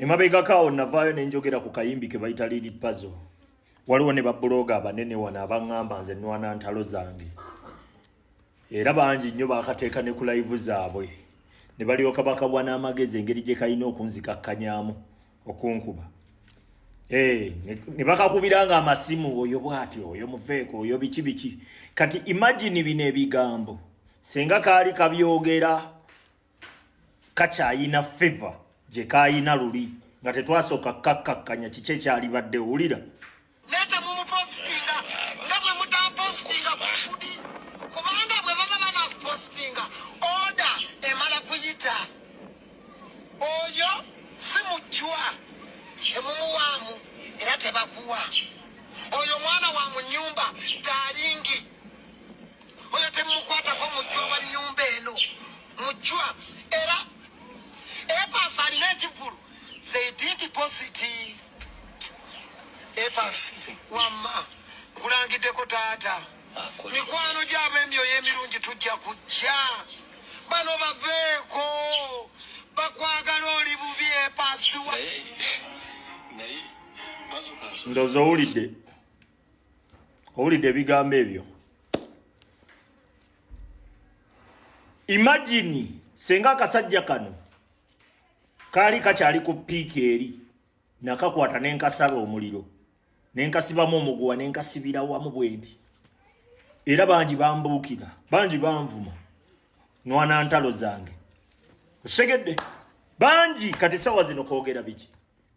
Emabega kawo navaayo nenjogera ku kayimbi ke bayita Lili Puzzle. Waliwo ne babloga abanene wana abangamba nze nwana ntalo zange. Era bangi nnyo bakateeka ne ku live zaabwe. Ne balyoka bakabwa n'amagezi engeri gye kalina okunzikakkanyaamu okunkuba. Ne bakakubiranga amasimu oyo bw'atyo oyo muveeko oyo biki biki. Kati imagine bino ebigambo senga kaali kabyogera kakyayina favor gye kaayina luli nga tetwasooka kakkakkanya kiki ekyali badde owulira. Nete mumupostinga nga bwe mutapostinga kufudi kubanga bwe baba banakupostinga oda emala kuyita oyo si mujjwa emumuwaamu era tebakuwa oyo mwana wa mu nnyumba taalingi oyo temukwatako mujjwa wa nnyumba eno mujjwa era epasi alina ekivulu zeidingi positi epasi wamma nkulangiddeko taata mikwano gyabo emyoyo emirungi tujja kujja bano baveeko bakwagala oli bubi epasi ndowooza owulidde ebigambo ebyo. Imagine senga akasajja kano kaali kakyali ku piiki eri nakakwata nenkasaba omuliro nenkasibamu omuguwa nenkasibira wamu bwendi era bangi bambuukira bangi banvuma nwana ntalo zange osegedde bangi kati sawa zino koogera biki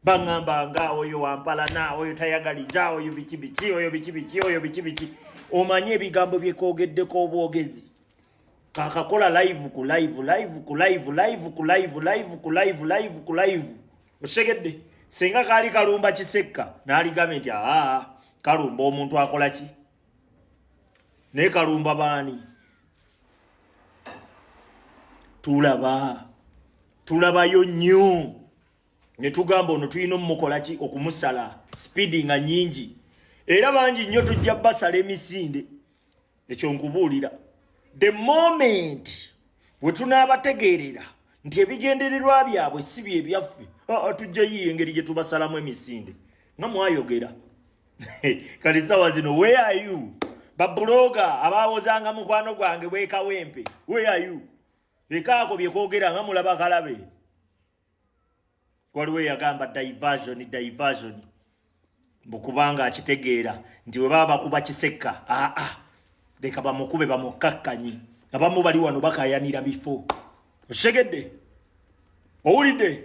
baŋŋamba nga oyo wampalana oyo tayagaliza oyo biki biki oyo biki biki oyo biki biki omanye ebigambo byekoogeddeko obwogezi kakakola live ku live live ku live live ku live live ku live live ku live osegedde senga kaali kalumba kisekka n'aligambye nti kalumba omuntu akola ki naye kalumba baani tulabayo nnyo ne tugamba ono tulina omukola ki okumusala speedi nga nnyingi era bangi nnyo tujja basala emisinde ekyo nkubuulira the moment we tunaabategeerera nti ebigendererwa byabwe si bye byaffe tujja yiyo engeri gye tubasalamu emisinde nga mwayogera kati sawa zino where are you babuloga abaawozanga mukwano gwange bwekawempe where are you ekaako byekoogera nga mulaba kalabe waliwo yagamba diversion mbukubanga akitegeera nti we baba bakuba kisekka leka bamukube bamukakkanyi abamu bali wano bakayanira bifo osegedde owulidde